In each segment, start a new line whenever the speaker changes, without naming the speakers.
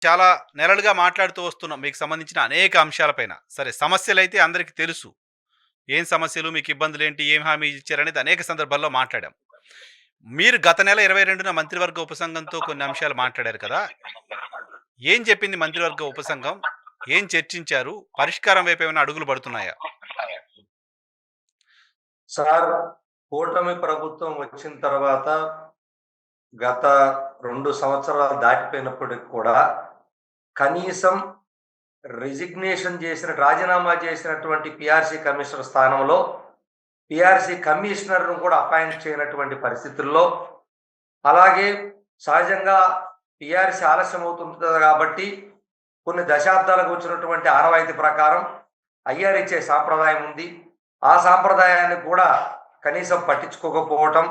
చాలా నెలలుగా మాట్లాడుతూ వస్తున్నాం మీకు సంబంధించిన అనేక అంశాలపైన. సరే సమస్యలైతే అందరికి తెలుసు. ఏం సమస్యలు, మీకు ఇబ్బందులేంటి, ఏం హామీ ఇచ్చారనేది అనేక సందర్భాల్లో మాట్లాడాం. మీరు గత నెల 22న మంత్రివర్గ ఉపసంఘంతో కొన్ని అంశాలు మాట్లాడారు కదా! ఏం చెప్పింది మంత్రివర్గ ఉపసంఘం? ఏం చర్చించారు? పరిష్కారం వైపు ఏమైనా అడుగులు పడుతున్నాయా?
సార్, కూటమి ప్రభుత్వం వచ్చిన తర్వాత గత 2 సంవత్సరాలు దాటిపోయినప్పటికి కూడా కనీసం రాజీనామా చేసినటువంటి పీఆర్సీ కమిషనర్ స్థానంలో పీఆర్సీ కమిషనర్‌ను కూడా అపాయింట్ చేయనటువంటి పరిస్థితుల్లో, అలాగే సహజంగా పీఆర్సీ ఆలస్యం అవుతుంటది కాబట్టి కొన్ని దశాబ్దాలకు వచ్చినటువంటి ఆనవాయితీ ప్రకారం ఐఆర్ ఇచ్చే సాంప్రదాయం ఉంది. ఆ సాంప్రదాయాన్ని కూడా కనీసం పట్టించుకోకపోవటం,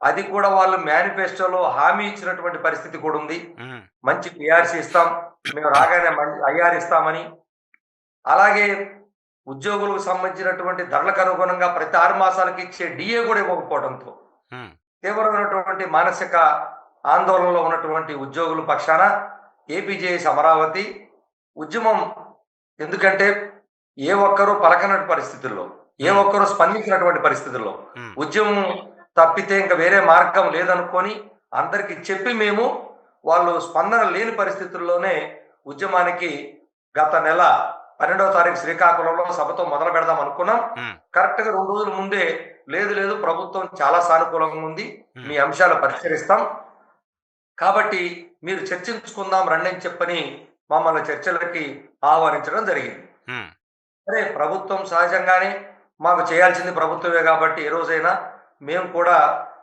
అది కూడా వాళ్ళు మేనిఫెస్టోలో హామీ ఇచ్చినటువంటి పరిస్థితి కూడా ఉంది.
హ్మ్.
మంచి పీఆర్సీ ఇస్తాం, మేము రాగానే ఐఆర్ ఇస్తామని. అలాగే ఉద్యోగులకు సంబంధించినటువంటి ధరలకు అనుగుణంగా ప్రతి 6 మాసాలకి ఇచ్చే డీఏ కూడా ఇవ్వకపోవడంతో
హ్మ్.
తీవ్రమైనటువంటి మానసిక ఆందోళనలో ఉన్నటువంటి ఉద్యోగుల పక్షాన ఏపీజేఎస్ అమరావతి ఉద్యమం, ఎందుకంటే ఏ ఒక్కరూ పలకనటువంటి పరిస్థితుల్లో, ఏ
హ్మ్.
ఒక్కరూ స్పందించినటువంటి పరిస్థితుల్లో
హ్మ్.
ఉద్యమం తప్పితే ఇంక వేరే మార్గం లేదనుకొని అందరికి చెప్పి మేము వాళ్ళు స్పందన లేని పరిస్థితుల్లోనే ఉద్యమానికి గత నెల 12వ తారీఖు శ్రీకాకుళంలో సభతో మొదలు పెడదాం అనుకున్నాం.
హ్మ్.
కరెక్ట్‌గా 2 రోజుల ముందే లేదు లేదు ప్రభుత్వం చాలా సానుకూలంగా ఉంది,
హ్మ్.
మీ అంశాలు పరిష్కరిస్తాం, కాబట్టి మీరు చర్చించుకుందాం రండి అని చెప్పని మమ్మల్ని చర్చలకి ఆహ్వానించడం జరిగింది.
హ్మ్.
సరే, ప్రభుత్వం సహజంగానే మాకు చేయాల్సింది ప్రభుత్వమే కాబట్టి ఏ రోజైనా మేము కూడా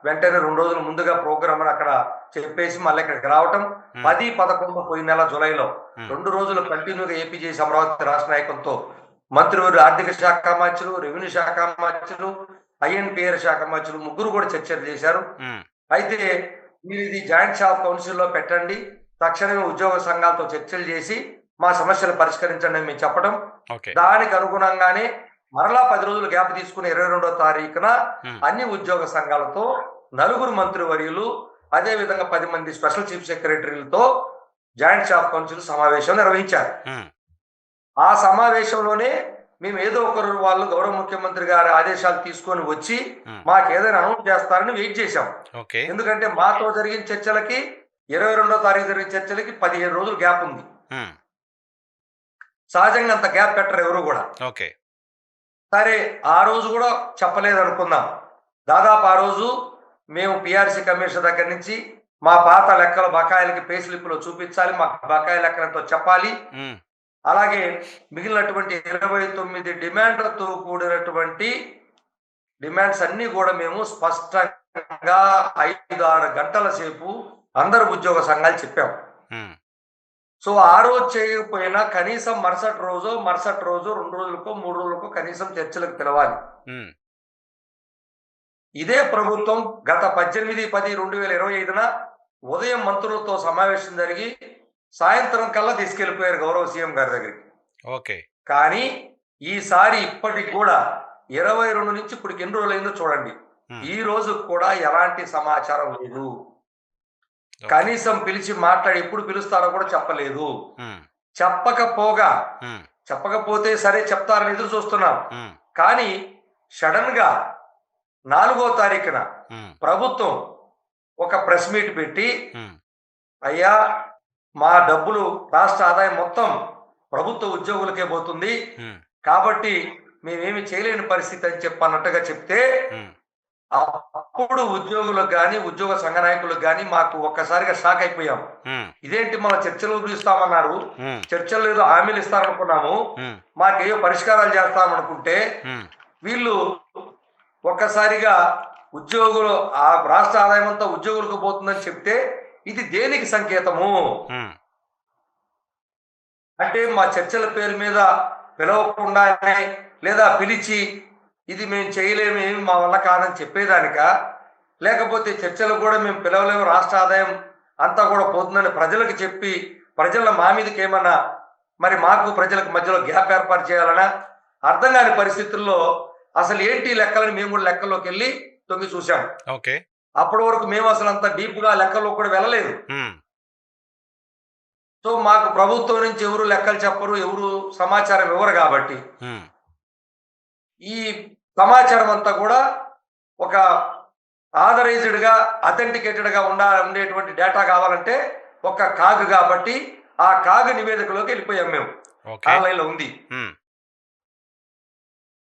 వెంటనే 2 రోజుల ముందుగా ప్రోగ్రామ్‌ని అక్కడ చెప్పేసి మళ్ళీ ఇక్కడికి రావటం.
హ్మ్.
10, 11 పోయిన నెల జులైలో
హ్మ్.
2 రోజులు కంటిన్యూగా ఏపీజేఎస్ అమరావతి రాష్ట్ర నాయకత్వంతో మంత్రివర్యులు ఆర్థిక శాఖ మంత్రులు, రెవెన్యూ శాఖ మంత్రులు, ఐఎన్‌పిఆర్ శాఖ మంత్రులు ముగ్గురు కూడా చర్చలు చేశారు.
హ్మ్.
అయితే మీరు ఇది జాయింట్ షాప్ కౌన్సిల్‌లో పెట్టండి, తక్షణమే ఉద్యోగ సంఘాలతో చర్చలు చేసి మా సమస్యలు పరిష్కరించండి అని మేము చెప్పడం.
ఓకే.
దానికి అనుగుణంగానే మరలా 10 రోజులు గ్యాప్ తీసుకుని 22వ తారీఖున
హ్మ్.
అన్ని ఉద్యోగ సంఘాలతో నలుగురు మంత్రివర్యులు, అదే విధంగా 10 మంది స్పెషల్ చీఫ్ సెక్రటరీలతో జాయింట్ షాప్ కౌన్సిల్ సమావేశం నిర్వహించారు.
హ్మ్.
ఆ సమావేశంలోనే మేము ఏదో ఒకరు వాళ్ళు గౌరవ ముఖ్యమంత్రి గారి ఆదేశాలు తీసుకొని వచ్చి
హ్మ్.
మాకేదైనా అనౌన్స్ చేస్తారని వెయిట్ చేశాం.
ఓకే.
ఎందుకంటే మాతో జరిగిన చర్చలకి 22వ తారీఖు జరిగిన చర్చలకి 15 రోజులు గ్యాప్ ఉంది.
హ్మ్.
సహజంగా అంత గ్యాప్ పెట్టరు ఎవరు గూడా.
ఓకే.
సరే, ఆ రోజు గూడా చెప్పలేదనుకుందాం. దాదాపు ఆ రోజు మేము పీఆర్సీ కమిషన్ దగ్గర నుంచి మా పాత లెక్కల బకాయిలకి పే స్లిప్‌లో చూపించాలి, మాకు బకాయి లెక్కలెంతో చెప్పాలి.
హ్మ్.
అలాగే మిగిలినటువంటి 29 డిమాండ్‌లతో కూడినటువంటి డిమాండ్స్ అన్నీ గూడా మేము స్పష్టంగా 5, 6 గంటల సేపు అందరు ఉద్యోగ సంఘాలు చెప్పాం.
హ్మ్.
సో, ఆ రోజు చేయకపోయినా కనీసం మరుసటి రోజు 2 రోజులకో, 3 రోజులకో కనీసం చర్చలకు పిలవాలి.
హ్మ్.
ఇదే ప్రభుత్వం గత 18/10/2025న ఉదయం మంత్రులతో సమావేశం జరిగి, సాయంత్రం కల్లా తీసుకెళ్ళిపోయారు గౌరవ సీఎం గారి దగ్గరికి.
ఓకే.
కానీ ఈసారి ఇప్పటికి గూడా 22 నుంచి ఇప్పటికి ఎన్ని రోజులయిందో చూడండి.
హ్మ్.
ఈ రోజు కూడా ఎలాంటి సమాచారం లేదు.
ఓకే.
కనీసం పిలిచి మాట్లాడి ఎప్పుడు పిలుస్తారో కూడా చెప్పలేదు.
హ్మ్.
చెప్పకపోగా
హ్మ్.
చెప్పకపోతే సరే చెప్తారని ఎదురు చూస్తున్నాం.
హ్మ్.
కానీ సడెన్‌గా 4 తారీఖున
హ్మ్.
ప్రభుత్వం ఒక ప్రెస్ మీట్ పెట్టి,
హ్మ్.
"అయ్యా! మా డబ్బులు రాష్ట్ర ఆదాయం మొత్తం ప్రభుత్వ ఉద్యోగులకే పోతుంది,
హ్మ్.
కాబట్టి మేమేమి చేయలేని పరిస్థితి" అని చెప్పన్నట్టుగా చెప్తే,
హ్మ్.
అప్పుడు ఉద్యోగులకు గాని, ఉద్యోగ సంఘ నాయకులకు గాని మాకు ఒక్కసారిగా షాక్ అయిపోయాం.
హ్మ్.
ఇదేంటి మన చర్చలు పిలుస్తామన్నారు,
హ్మ్.
చర్చల్లో ఏదో హామీలు ఇస్తారనుకున్నాము,
హ్మ్.
మాకేయో పరిష్కారాలు చేస్తామనుకుంటే,
హ్మ్.
వీళ్ళు ఒక్కసారిగా ఉద్యోగులు రాష్ట్ర ఆదాయం అంతా ఉద్యోగులకు పోతుందని చెప్తే, ఇది దేనికి సంకేతము?
హ్మ్.
అంటే మా చర్చల పేరు మీద పిలవకుండానే లేదా పిలిచి ఇది మేము చేయలేము, ఏమి మా వల్ల కాదని చెప్పేదానికా? లేకపోతే చర్చలు కూడా మేము పిలవలేము, రాష్ట్ర ఆదాయం అంతా కూడా పోతుందని ప్రజలకు చెప్పి, ప్రజల మా మీదకేమన్నా మరి మాకు ప్రజలకు మధ్యలో గ్యాప్ ఏర్పాటు చేయాలనా? అర్థం కాని పరిస్థితుల్లో అసలు ఏంటి లెక్కలని మేము కూడా లెక్కల్లోకెళ్ళి తొంగి చూసాం.
ఓకే.
అప్పటి వరకు మేము అసలు అంత డీప్‌గా లెక్కల్లోకి కూడా వెళ్ళలేదు.
హ్మ్.
సో మాకు ప్రభుత్వం నుంచి ఎవరు లెక్కలు చెప్పరు, ఎవరు సమాచారం ఇవ్వరు కాబట్టి
హ్మ్.
ఈ సమాచారం అంతా కూడా ఒక ఆథరైజ్డ్‌గా, అథెంటికేటెడ్‌గా ఉండేటువంటి డేటా కావాలంటే ఒక కాగ్ కాబట్టి ఆ కాగ్ నివేదికలోకి వెళ్ళిపోయాం మేము.
ఓకే.
ఆన్‌లైన్‌లో ఉంది.
హ్మ్.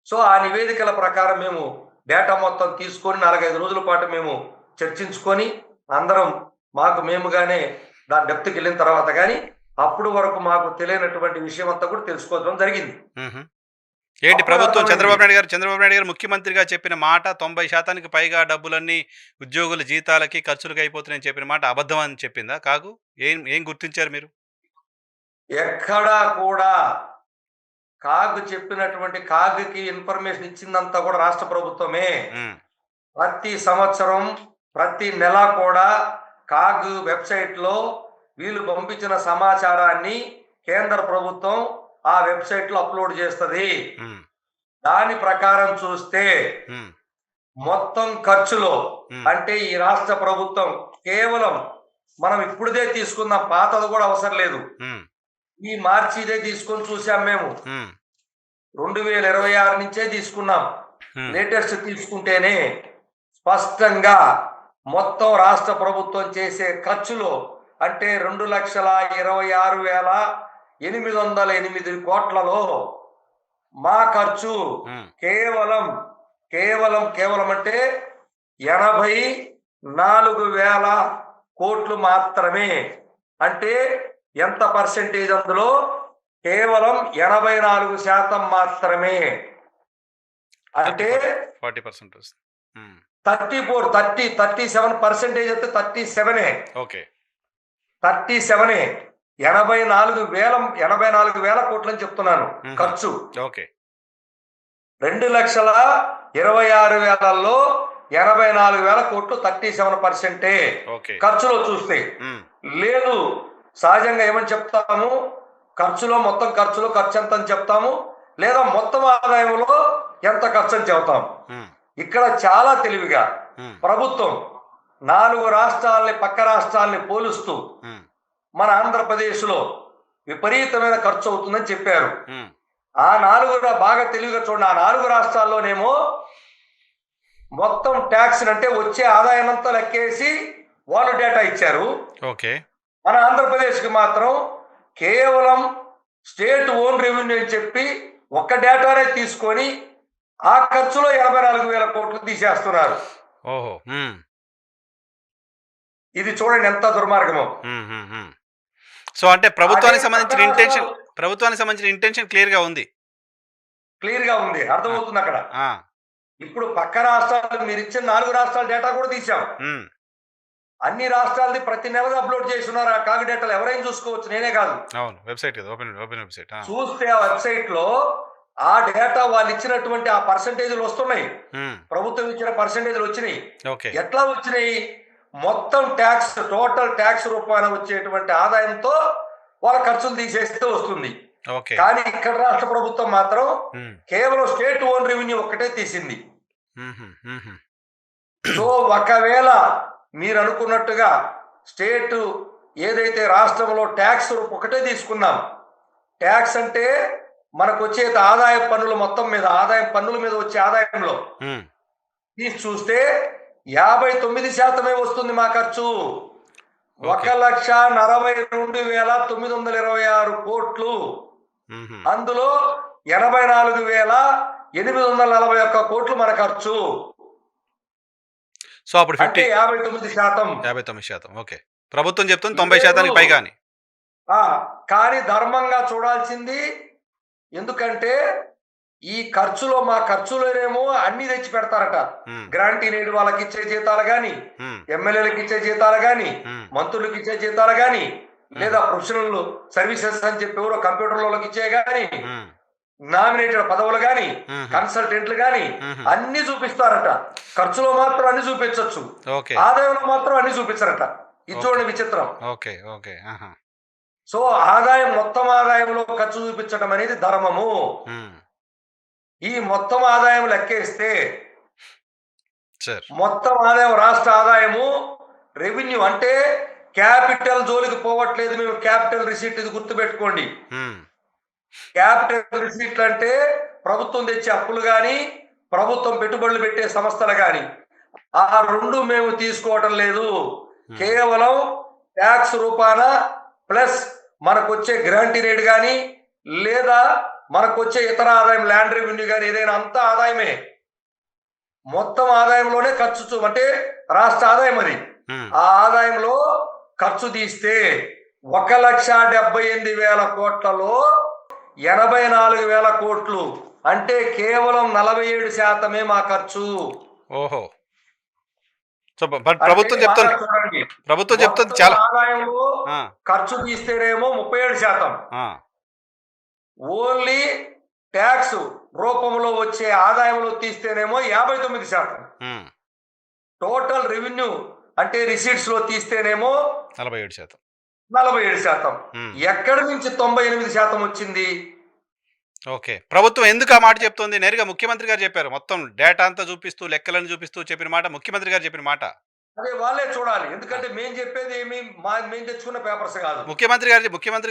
సో ఆ నివేదికల ప్రకారం మేము డేటా మొత్తం తీసుకొని 4, 5 రోజుల పాటు మేము చర్చించుకొని అందరం మాకు మేముగానే దాని డెప్త్‌కెళ్ళిన తర్వాత గాని అప్పుడు వరకు మాకు తెలియనటువంటి విషయం అంతా కూడా తెలుసుకోవడం జరిగింది.
హుహు. ఏంటి
అప్పుడు
ప్రభుత్వం
అర్థమైంది.
చంద్రబాబు నాయుడు గారు ముఖ్యమంత్రిగా చెప్పిన మాట 90% పైగా డబ్బులన్నీ ఉద్యోగుల జీతాలకి, ఖర్చులకి అయిపోతున్నాయని చెప్పిన మాట అబద్ధం అని చెప్పిందా కాగు? ఏం ఏం గుర్తించారు మీరు?
ఎక్కడా కూడా కాగ్‌కి ఇన్ఫర్మేషన్ ఇచ్చిందంతా కూడా రాష్ట్ర ప్రభుత్వమే.
హ్మ్.
ప్రతి సంవత్సరం, ప్రతి నెల కూడా కాగ్ వెబ్‌సైట్‌లో వీళ్ళు పంపించిన సమాచారాన్ని కేంద్ర ప్రభుత్వం ఆ వెబ్‌సైట్‌లో అప్‌లోడ్ చేస్తది.
హ్మ్.
దాని ప్రకారం చూస్తే
హ్మ్.
మొత్తం ఖర్చులో
హ్మ్.
అంటే ఈ రాష్ట్ర ప్రభుత్వం కేవలం మనం ఇప్పుడుదే తీసుకుందాం. పాతది కూడా అవసరం లేదు.
హ్మ్.
ఈ మార్చిదే తీసుకొని చూసాం మేము.
హ్మ్.
2026 నుంచే తీసుకున్నాం.
హ్మ్.
లేటెస్ట్ తీసుకుంటేనే స్పష్టంగా మొత్తం రాష్ట్ర ప్రభుత్వం చేసే ఖర్చులో అంటే 2,26,808 కోట్లలో మా ఖర్చు
హ్మ్.
కేవలం, కేవలం అంటే 84,000 కోట్లు మాత్రమే. అంటే ఎంత పర్సెంటేజ్ అందులో? కేవలం 84% మాత్రమే.
30,
అంటే
40% వస్తుంది. హ్మ్.
37% అయితే 37
ఓకే.
37 84,000 కోట్లని చెప్తున్నాను
హుహు.
ఖర్చు.
ఓకే.
2,26,000లో 84,000 కోట్లు 37%
ఓకే.
ఖర్చులో చూస్తే.
హ్మ్.
లేదు సహజంగా ఏమని చెప్తాము? మొత్తం ఖర్చులో ఖర్చెంత అని చెప్తాము. లేదా మొత్తం ఆదాయంలో ఎంత ఖర్చని చెబుతాం.
హ్మ్.
ఇక్కడ చాలా తెలివిగా
హ్మ్.
ప్రభుత్వం 4 రాష్ట్రాల్ని పక్క రాష్ట్రాల్ని పోలుస్తూ
హ్మ్.
మన ఆంధ్రప్రదేశ్‌లో విపరీతమైన ఖర్చు అవుతుందని చెప్పారు.
హ్మ్.
ఆ 4 బాగా తెలివిగా చూడండి. ఆ 4 రాష్ట్రాల్లోనేమో మొత్తం టాక్స్‌ని అంటే వచ్చే ఆదాయాన్నంతా లెక్కేసి వాళ్ళు డేటా ఇచ్చారు.
ఓకే.
మన ఆంధ్రప్రదేశ్‌కి మాత్రం కేవలం స్టేట్ ఓన్ రెవెన్యూ అని చెప్పి ఒక్క డేటానే తీసుకొని ఆ ఖర్చులో 84,000 కోట్లు తీసేస్తున్నారు.
ఓహో! హ్మ్.
ఇది చూడండి ఎంత దుర్మార్గమో.
హ్మ్. హ్మ్. హ్మ్. సో, అంటే
అదే పక్క రాష్ట్రాలు
ప్రభుత్వానికి సంబంధించిన ఇంటెన్షన్ క్లియర్‌గా ఉంది.
క్లియర్‌గా ఉంది.
ఆ!
అర్థమవుతుందక్కడ.
ఆ!
ఇప్పుడు పక్క రాష్ట్రాలు మీరిచ్చిన 4 రాష్ట్రాల డేటా కూడా తీశాం.
హ్మ్.
అన్ని రాష్ట్రాలది ప్రతి నెలది అప్‌లోడ్ చేసున్నారు. ఆ కాగ్ డేటాలు ఎవరైనా చూసుకోవచ్చు. నేనే కాదు.
అవును. వెబ్‌సైట్ కదా! Open website. ఆ!
చూస్తే ఆ వెబ్‌సైట్‌లో ఆ డేటా వాళ్ళిచ్చినటువంటి ఆ పర్సెంటేజ్‌లు వస్తున్నాయి.
హ్మ్.
ప్రభుత్వం ఇచ్చిన పర్సెంటేజ్‌లు వచ్చినియి.
ఓకే.
ఎట్లా వచ్చినియి? మొత్తం టోటల్ టాక్స్ రూపాన వచ్చేటువంటి ఆదాయంతో వాళ్ళ ఖర్చులు తీసేస్తే వస్తుంది.
ఓకే.
కానీ ఇక్కడ రాష్ట్ర ప్రభుత్వం మాత్రం
హ్మ్.
కేవలం స్టేట్ ఓన్ రెవెన్యూ ఒక్కటే తీసింది.
హుహు. హుహు.
సో, ఒకవేళ మీరనుకున్నట్టుగా స్టేటు ఏదైతే రాష్ట్రంలో టాక్స్ ఒకటే తీసుకున్నాం. టాక్స్ అంటే మనకొచ్చే ఆదాయపు పన్నుల మొత్తం మీద, పన్నుల మీద వచ్చే ఆదాయంలో
హ్మ్.
తీసి చూస్తే 59% వస్తుంది మా ఖర్చు.
ఓకే.
1,42,926 కోట్లు.
హుహు.
అందులో 84,841 కోట్లు మన ఖర్చు.
సో, అప్పుడు
అంటే 59%.
59% ఓకే. ప్రభుత్వం చెప్తుంది
లేదు.
90% పైగా అని.
ఆ! కానీ ధర్మంగా చూడాల్సింది ఎందుకంటే, ఈ మా ఖర్చులోనేమో అన్నీ తెచ్చి పెడతారట.
హ్మ్.
గ్రాంట్ ఇన్ ఎయిడ్ వాళ్ళకిచ్చే జీతాలు గాని,
హ్మ్.
ఎమ్మెల్యేలకిచ్చే జీతాలు గాని,
హ్మ్.
మంత్రులకిచ్చే జీతాలు గాని,
హుహు.
లేదా ప్రొఫెషనల్ సర్వీసెస్ అని చెప్పి ఎవరో కంప్యూటర్‌లోళ్ళకిచ్చేయి గాని,
హ్మ్.
నామినేటెడ్ పదవులు గాని,
హుహు.
కన్సల్టెంట్‌లు గాని
హుహు.
అన్నీ చూపిస్తారట. ఖర్చులో మాత్రం అన్నీ చూపించొచ్చు.
ఓకే.
ఆదాయంలో మాత్రం అన్నీ చూపించరట. ఇది
ఓకే.
చూడండి విచిత్రం.
ఓకే. ఓకే. ఆహా!
సో, మొత్తం ఆదాయంలో ఖర్చు చూపించడం అనేది ధర్మము.
హ్మ్.
ఈ మొత్తం ఆదాయం లెక్కేస్తే,
సార్.
మొత్తం ఆదాయం రాష్ట్ర ఆదాయము రెవెన్యూ అంటే క్యాపిటల్ జోలికి పోవట్లేదు మేము. క్యాపిటల్ రిసీట్ ఇది గుర్తుపెట్టుకోండి.
హ్మ్.
క్యాపిటల్ రిసీట్లు అంటే ప్రభుత్వం తెచ్చే అప్పులు కానీ, ప్రభుత్వం పెట్టుబడులు పెట్టే సంస్థలు కానీ, ఆ రెండు మేము తీసుకోవటం లేదు. కేవలం ట్యాక్స్ రూపాన ప్లస్ మనకొచ్చే గ్రాంటీ రేట్ కానీ, లేదా మనకొచ్చే ఇతర ఆదాయం ల్యాండ్ రెవెన్యూ కానీ ఏదైనా అంతా ఆదాయమే. మొత్తం ఆదాయంలోనే ఖర్చు అంటే రాష్ట్ర ఆదాయం అది.
హ్మ్.
ఆ ఆదాయంలో ఖర్చు తీస్తే 1,78,000 కోట్లలో 84,000 కోట్లు అంటే కేవలం 47% మా ఖర్చు.
ఓహో! సో, ప్రభుత్వం
అంటే
చెప్తుంది,
బాగా చూడండి.
ప్రభుత్వం చెప్తుంది
మొత్తం
చాలా.
ఆదాయంలో
ఆ!
ఖర్చు తీస్తేనేమో 37%.
ఆ!
ఓన్లీ ట్యాక్స్ రూపంలో వచ్చే ఆదాయంలో తీస్తేనేమో 59%.
హ్మ్.
టోటల్ రెవెన్యూ అంటే రిసీట్స్ లో తీస్తేనేమో
47%.
47%.
హ్మ్.
ఎక్కడి నుంచి 98% వచ్చింది?
ఓకే. ప్రభుత్వం ఎందుకు ఆ మాట చెప్తోంది? నేరుగా ముఖ్యమంత్రి గారు చెప్పారు. మొత్తం డేటా అంతా చూపిస్తూ, లెక్కలను చూపిస్తూ చెప్పిన మాట ముఖ్యమంత్రి గారు చెప్పిన మాట.
అదే వాళ్ళే చూడాలి.
ఆ!
ఎందుకంటే మేము చెప్పేది ఏమి మేము తెచ్చుకున్న పేపర్స్ కాదు.
ముఖ్యమంత్రి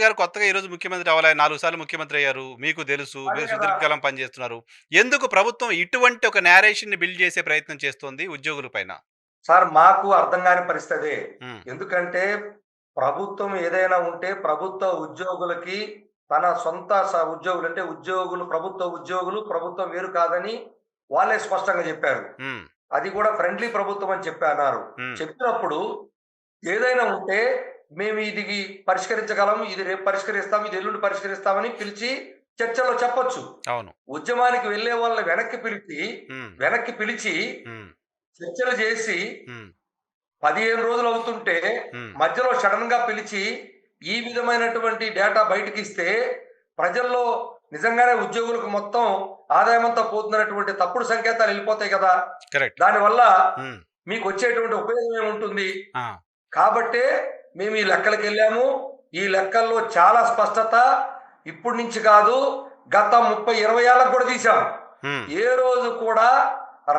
గారు కొత్తగా ఈరోజు ముఖ్యమంత్రి అవ్వలే. 4 సార్లు ముఖ్యమంత్రి అయ్యారు. మీకు తెలుసు.
అదే
మీరు
కదా.
సుదీర్ఘకాలం పనిచేస్తున్నారు. ఎందుకు ప్రభుత్వం ఇటువంటి ఒక నేరేషన్‌ని బిల్డ్ చేసే ప్రయత్నం చేస్తోంది ఉద్యోగుల పైన?
సార్ మాకు అర్థం కాని పరిస్థితి అదే.
హ్మ్.
ఎందుకంటే ప్రభుత్వం ఏదైనా ఉంటే ప్రభుత్వ ఉద్యోగులకి తన సొంత ఉద్యోగులు అంటే ఉద్యోగులు ప్రభుత్వ ఉద్యోగులు ప్రభుత్వం వేరు కాదని వాళ్ళే స్పష్టంగా చెప్పారు.
హ్మ్.
అది కూడా ఫ్రెండ్లీ ప్రభుత్వం అని చెప్పి అన్నారు.
హ్మ్.
చెప్పినప్పుడు ఏదైనా ఉంటే మేము ఇది పరిష్కరించగలం, ఇది రేపు పరిష్కరిస్తాం, ఇది ఎల్లుండి పరిష్కరిస్తామని పిలిచి చర్చలో చెప్పొచ్చు.
అవును.
ఉద్యమానికి వెళ్ళే వాళ్ళని
హ్మ్.
వెనక్కి పిలిచి
హ్మ్.
చర్చలు చేసి
హ్మ్.
15 రోజులు అవుతుంటే
హ్మ్.
మధ్యలో సడన్ గా పిలిచి ఈ విధమైనటువంటి డేటా బయటకిస్తే ప్రజల్లో నిజంగానే ఉద్యోగులకు మొత్తం ఆదాయం అంతా పోతున్నటువంటి తప్పుడు సంకేతాలు వెళ్ళిపోతాయి కదా.
కరెక్ట్.
దానివల్ల
హ్మ్.
మీకు వచ్చేటువంటి ఉపయోగం ఏముంటుంది?
ఆ!
కాబట్టే మేము ఈ లెక్కలకెళ్ళాము. ఈ లెక్కల్లో చాలా స్పష్టత ఇప్పటి నుంచి కాదు, గత 30, 20 ఏళ్ళకు కూడా తీశాం.
హ్మ్.
ఏ రోజు కూడా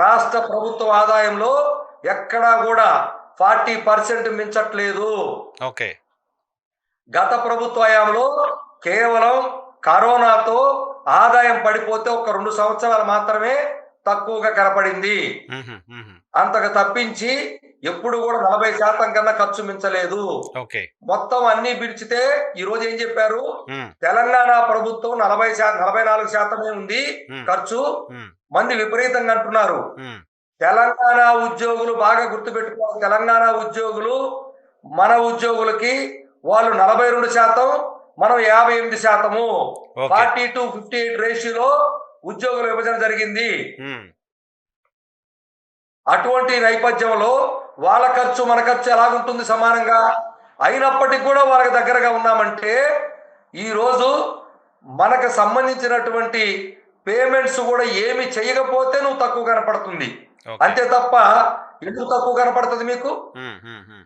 రాష్ట్ర ప్రభుత్వ ఆదాయంలో ఎక్కడా కూడా 40% మించట్లేదు.
ఓకే.
గత ప్రభుత్వ హయాంలో కేవలం కరోనాతో ఆదాయం పడిపోతే ఒక 2 సంవత్సరాలు మాత్రమే తక్కువగా కనపడింది.
హుహు. హుహు.
అంతకు తప్పించి ఎప్పుడు కూడా 40% కన్నా ఖర్చు మించలేదు.
ఓకే.
మొత్తం అన్ని విడిచితే ఈ రోజు ఏం చెప్పారు?
హ్మ్.
తెలంగాణ ప్రభుత్వం 44% ఉంది
హ్మ్.
ఖర్చు.
హ్మ్.
మంది విపరీతంగా అంటున్నారు.
హ్మ్.
తెలంగాణ ఉద్యోగులు బాగా గుర్తుపెట్టుకోవాలి. తెలంగాణ ఉద్యోగులు మన ఉద్యోగులకి వాళ్ళు 42%, మనం 58%.
ఓకే.
40-58 రేషియోలో ఉద్యోగుల విభజన జరిగింది.
హ్మ్.
అటువంటి నేపథ్యంలో వాళ్ళ ఖర్చు మన ఖర్చు ఎలాగుంటుంది సమానంగా? అయినప్పటికీ కూడా వాళ్ళకి దగ్గరగా ఉన్నామంటే ఈరోజు మనకు సంబంధించినటువంటి పేమెంట్స్ కూడా ఏమి చేయకపోతే నువ్వు తక్కువ కనపడుతుంది.
ఓకే.
అంతే తప్ప ఎందుకు తక్కువ కనపడుతుంది మీకు?
హ్మ్. హ్మ్. హ్మ్.